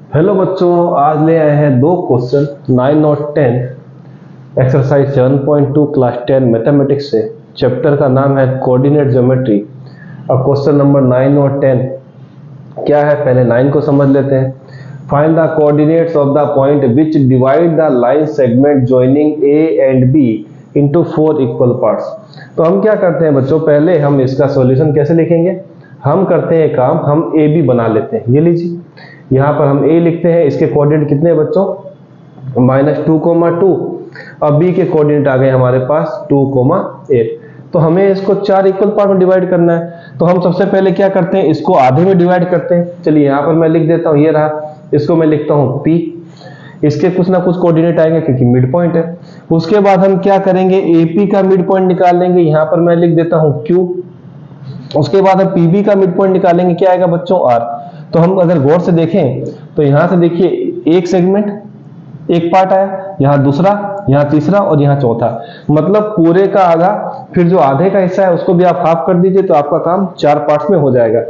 Hello बच्चों, आज ले आए हैं दो क्वेश्चन 9 और 10 एक्सरसाइज 7.2 क्लास 10 मैथमेटिक्स से। चैप्टर का नाम है कोऑर्डिनेट ज्योमेट्री। अब क्वेश्चन नंबर 9 और 10 क्या है, पहले 9 को समझ लेते हैं। Find the coordinates of the point which divide the line segment joining A and B into 4 equal parts. तो हम क्या करते हैं बच्चों, पहले हम इसका सॉल्यूशन कैसे लिखेंगे। हम करते हैं काम, हम ए बी बना लेते हैं। ये लीजिए, यहाँ पर हम a लिखते हैं, इसके कोऑर्डिनेट कितने हैं बच्चों, -2,2। अब b के कोऑर्डिनेट आ गए हमारे पास 2,8। तो हमें इसको 4 इक्वल पार्ट में डिवाइड करना है। तो हम सबसे पहले क्या करते हैं, इसको आधे में डिवाइड करते हैं। चलिए यहाँ पर मैं लिख देता हूँ, ये रहा, इसको मैं लिखता हूँ p। इसके कुछ ना कुछ कोऑर्डिनेट आएंगे क्योंकि मिड पॉइंट है। उसके बाद हम क्या करेंगे, AP का मिड पॉइंट निकाल लेंगे। यहाँ पर मैं लिख देता हूँ Q। उसके बाद हम PB का मिड पॉइंट निकालेंगे, क्या आएगा बच्चों, R। तो हम अगर गौर से देखें तो यहां से देखिए, एक सेगमेंट, एक पार्ट आया, यहाँ दूसरा, यहाँ तीसरा और यहाँ चौथा। मतलब पूरे का आधा, फिर जो आधे का हिस्सा है उसको भी आप हाफ कर दीजिए तो आपका काम 4 पार्ट्स में हो जाएगा।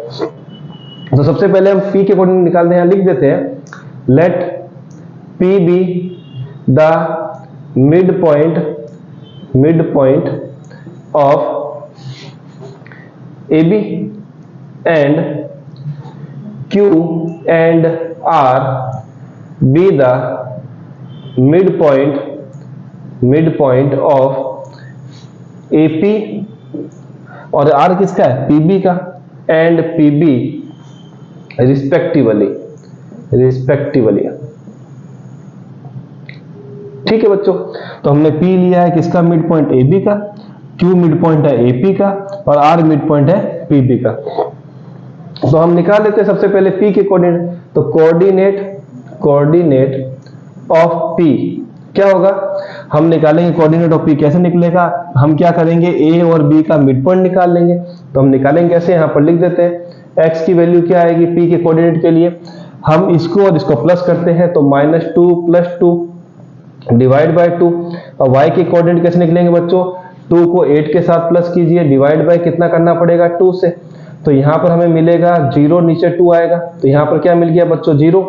तो सबसे पहले हम P के कोऑर्डिनेट निकालते हैं। लिख देते हैं, let P be the mid point of AB and Q and R be the midpoint of AP, और R किसका है, PB का, and PB रिस्पेक्टिवली। ठीक है बच्चों, तो हमने P लिया है किसका, मिड पॉइंट AB का, Q मिड पॉइंट है AP का और R मिड पॉइंट है PB का। तो हम निकाल लेते हैं सबसे पहले P के कोऑर्डिनेट। तो कोऑर्डिनेट ऑफ P क्या होगा, हम निकालेंगे कोऑर्डिनेट ऑफ P। कैसे निकलेगा, हम क्या करेंगे, A और B का मिड पॉइंट निकाल लेंगे। तो हम निकालेंगे कैसे, यहाँ पर लिख देते हैं, x की वैल्यू क्या आएगी P के कोऑर्डिनेट के लिए, हम इसको और इसको प्लस करते हैं तो -2 + 2 डिवाइड बाय 2। और y के कोऑर्डिनेट कैसे निकलेंगे बच्चों, 2 को 8 के साथ प्लस कीजिए, डिवाइड बाय कितना करना पड़ेगा, 2 से। तो यहाँ पर हमें मिलेगा 0, नीचे 2 आएगा, तो यहाँ पर क्या मिल गया बच्चों, 0।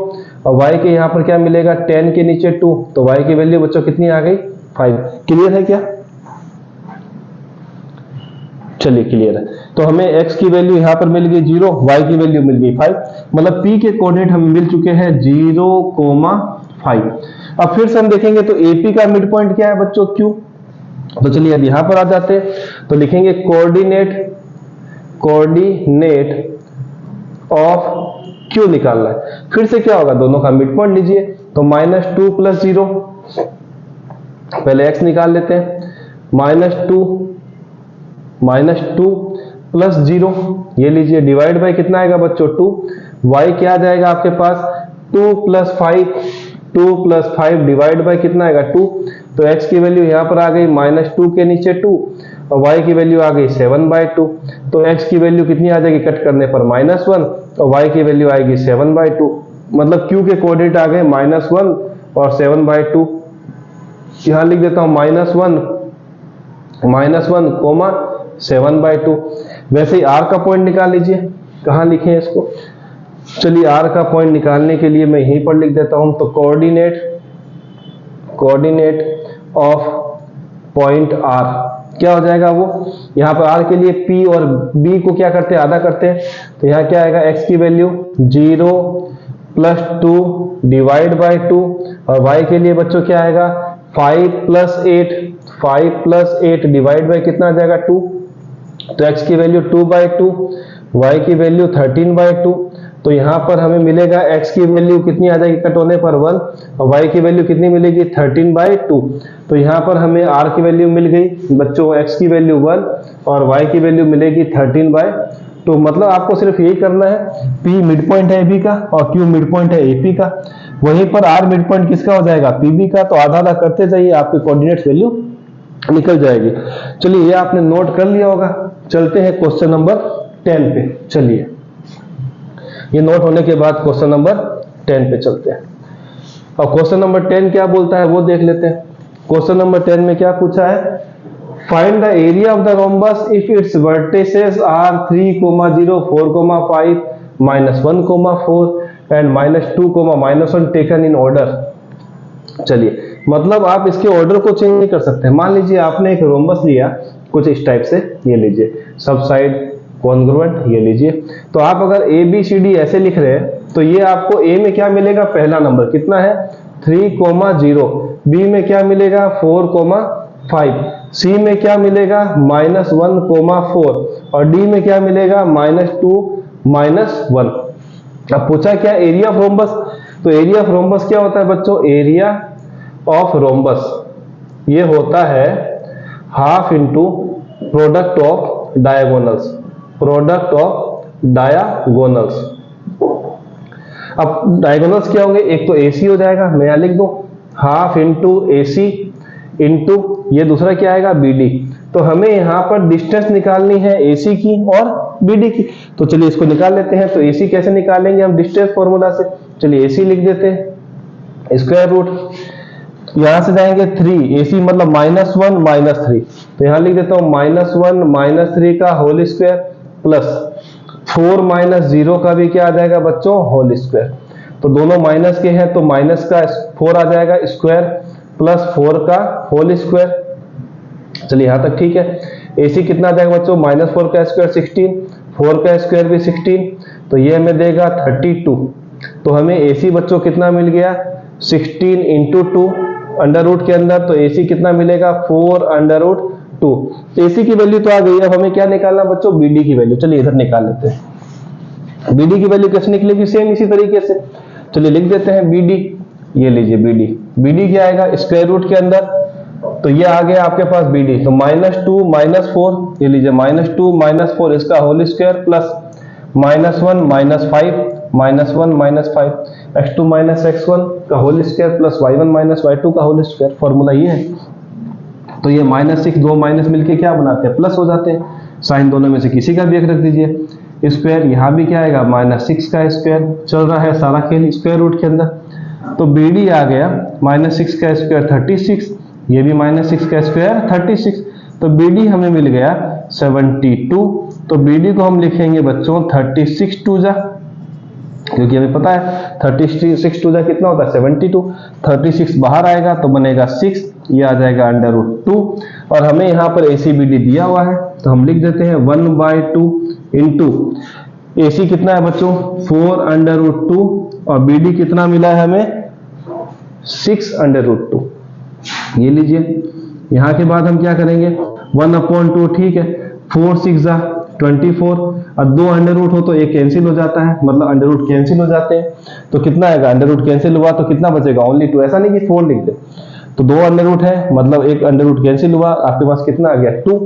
और y के यहाँ पर क्या मिलेगा, 10 के नीचे 2, तो y की वैल्यू बच्चों कितनी आ गई, 5। क्लियर है क्या, चलिए क्लियर है। तो हमें x की वैल्यू यहाँ पर मिल गई 0, y की वैल्यू मिल गई 5। मतलब P के कोऑर्डिनेट हमें मिल चुके हैं 0,5। अब फिर से हम देखेंगे तो AP का मिड पॉइंट क्या है बच्चों, Q। तो चलिए अब यहां पर आ जाते हैं, तो लिखेंगे कोऑर्डिनेट ऑफ Q निकालना है। फिर से क्या होगा, दोनों का मिड पॉइंट लीजिए, तो -2 + 0, पहले x निकाल लेते हैं, -2 + 0, ये लीजिए, डिवाइड बाय कितना आएगा बच्चों, 2। y क्या आ जाएगा आपके पास, 2 + 5 डिवाइड बाय कितना आएगा, 2। तो x की वैल्यू यहाँ पर आ गई -2 के नीचे 2 और y की वैल्यू आ गई 7/2। तो x की वैल्यू कितनी आ जाएगी कट करने पर, -1 और y की वैल्यू आएगी 7/2। मतलब q के कोऑर्डिनेट आ गए -1 और 7/2। यहाँ लिख देता हूँ -1, 7/2। वैसे ही r का पॉइंट निकाल लीजिए, कहाँ लिखे इसको, चलिए r का पॉइंट निकालने के लिए मैं यहीं पर लिख देता हूं। तो कोऑर्डिनेट ऑफ पॉइंट r क्या हो जाएगा, वो यहाँ पर r के लिए P और B को क्या करते हैं, आधा करते हैं। तो यहाँ क्या आएगा, x की वैल्यू 0 + 2 डिवाइड बाय 2 और y के लिए बच्चों क्या आएगा, 5 + 8 डिवाइड बाय कितना आ जाएगा, 2। तो x की वैल्यू 2/2, y की वैल्यू 13/2। तो यहाँ पर हमें मिलेगा x की वैल्यू कितनी आ जाएगी कट होने पर 1 और y की वैल्यू कितनी मिलेगी, 13/2। तो यहाँ पर हमें r की वैल्यू मिल गई बच्चों, x की वैल्यू 1 और y की वैल्यू मिलेगी 13/2। मतलब आपको सिर्फ यही करना है, P मिड पॉइंट है AB का और Q मिड पॉइंट है AP का, वहीं पर R मिड पॉइंट किसका हो जाएगा, PB का। तो आधा आधा करते जाइए, आपकी कोऑर्डिनेट वैल्यू निकल जाएगी। चलिए ये आपने नोट कर लिया होगा। चलते हैं क्वेश्चन नंबर 10 पे। चलिए ये नोट होने के बाद क्वेश्चन नंबर 10 पे चलते हैं। और क्वेश्चन नंबर 10 क्या बोलता है वो देख लेते हैं। क्वेश्चन नंबर 10 में क्या पूछा है, find the area of the rhombus if its vertices are 3, 0, 4, 5, -1, 4, and -2, -1 taken in order. चलिए, मतलब आप इसके ऑर्डर को चेंज नहीं कर सकते। मान लीजिए आपने एक रोम्बस लिया कुछ इस टाइप से, ये लीजिए, सब साइड कॉन्ग्रुएंट, ये लीजिए। तो आप अगर ABCD ऐसे लिख रहे हैं तो ये आपको A में क्या मिलेगा, पहला नंबर कितना है 3,0, B में क्या मिलेगा 4,5, C में क्या मिलेगा -1,4 और D में क्या मिलेगा -2, -1। अब पूछा क्या एरिया ऑफ रोम्बस, तो एरिया ऑफ रोम्बस क्या होता है बच्चों, एरिया ऑफ रोम्बस ये होता है half into product of diagonals, product of diagonals. अब डायगोनल्स क्या होंगे, एक तो AC हो जाएगा, मैं यहां लिख दूं हाफ इंटू AC इंटू ये दूसरा क्या आएगा BD। तो हमें यहां पर डिस्टेंस निकालनी है AC की और BD की, तो चलिए इसको निकाल लेते हैं। तो AC कैसे निकालेंगे हम, डिस्टेंस फॉर्मूला से। चलिए AC लिख देते हैं, स्क्वायर रूट, यहां से जाएंगे 3, AC मतलब -1 -3, तो यहां लिख देता हूं -1 -3 का होल स्क्वायर प्लस 4 -0 का भी क्या आ जाएगा बच्चों, होल स्क्वायर। तो दोनों माइनस के हैं तो माइनस का 4 आ जाएगा स्क्वायर प्लस 4 का होल स्क्वायर। चलिए यहां तक ठीक है। AC कितना आ जाएगा बच्चों, -4 का स्क्वायर 16, 4 का स्क्वायर भी 16, तो ये हमें देगा 32। तो हमें AC बच्चों कितना मिल गया 16 इंटू 2 अंडर रूट के अंदर, तो AC कितना मिलेगा 4√2। AC की वैल्यू तो आ गई, अब हमें क्या निकालना बच्चों, BD की वैल्यू। चलिए इधर निकाल लेते हैं। BD की वैल्यू कैसे निकलेगी, सेम इसी तरीके से। चलिए लिख देते हैं BD, ये लीजिए BD क्या आएगा स्क्वायर रूट के अंदर, तो ये आ गया आपके पास BD। तो -2 -4, ये लीजिए -2 -4 इसका whole square plus -1 -5 -1 -5 x2 -x1 का whole square plus y1 -y2 का होल स्क्वायर, फॉर्मूला ये है। तो ये -6 दो माइनस मिलके क्या बनाते हैं, प्लस हो जाते हैं। साइन दोनों में से किसी का भी एक रख दीजिए। स्क्वायर यहाँ भी क्या आएगा -6 का स्क्वायर, चल रहा है सारा खेल स्क्वायर रूट के अंदर। तो BD आ गया -6 का स्क्वायर 36, ये भी -6 का स्क्वायर 36, तो BD हमें मिल गया 72। तो BD को हम लिखेंगे बच्चों 36 2 जा, क्योंकि हमें पता है 36 2 जा कितना होता है 72, 36 बाहर आएगा तो बनेगा 6, ये आ जाएगा √2। और हमें यहाँ पर ACBD दिया हुआ है तो हम लिख देते हैं 1/2 इंटू AC कितना है बच्चों 4√2 और BD कितना मिला है हमें 6√2। ये लीजिए, यहाँ के बाद हम क्या करेंगे 1/2, ठीक है, 4 6 जा 24, और 2 अंडर रूट हो तो एक कैंसिल हो जाता है, मतलब अंडर रूट कैंसिल हो जाते हैं। तो कितना आएगा, अंडर रूट कैंसिल हुआ तो कितना बचेगा ओनली 2, ऐसा नहीं कि 4 लिख दे। तो 2 अंडर रूट है मतलब एक अंडर रूट कैंसिल हुआ, आपके पास कितना आ गया 2,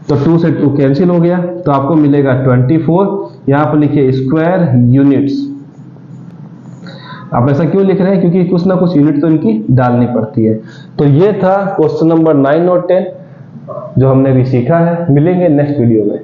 तो 2 से 2 कैंसिल हो गया, तो आपको मिलेगा 24। यहाँ पर लिखिए स्क्वायर यूनिट्स। आप ऐसा क्यों लिख रहे हैं, क्योंकि कुछ ना कुछ यूनिट तो इनकी डालनी पड़ती है। तो ये था क्वेश्चन नंबर 9 और 10 जो हमने भी सीखा है। मिलेंगे नेक्स्ट वीडियो में।